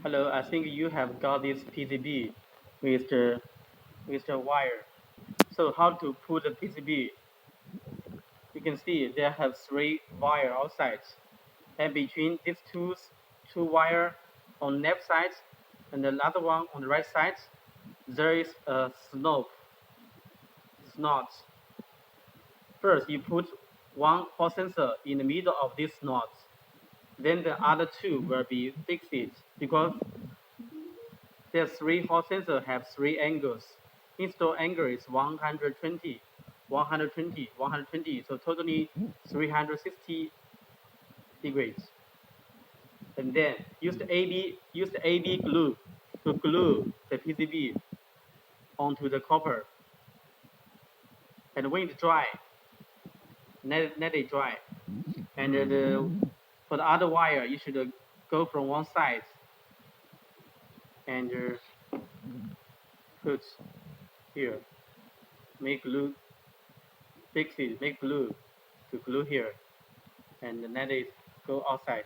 Hello, I think you have got this PCB with the wire. So how to put the PCB? You can see there have three wire outside, and between these two wire on left side and another one on the right side, there is a snot. First, you put one hall sensor in the middle of this snot. Then the other two will be fixed because the three hall sensor have three angles. Install angle is 120, 120, 120, so totally 360 degrees. And then use the AB glue to glue the PCB onto the copper. And when it's dry, let it dry. And for the other wire, you should go from one side and put here, make glue, fix it, make glue to glue here, and let it go outside.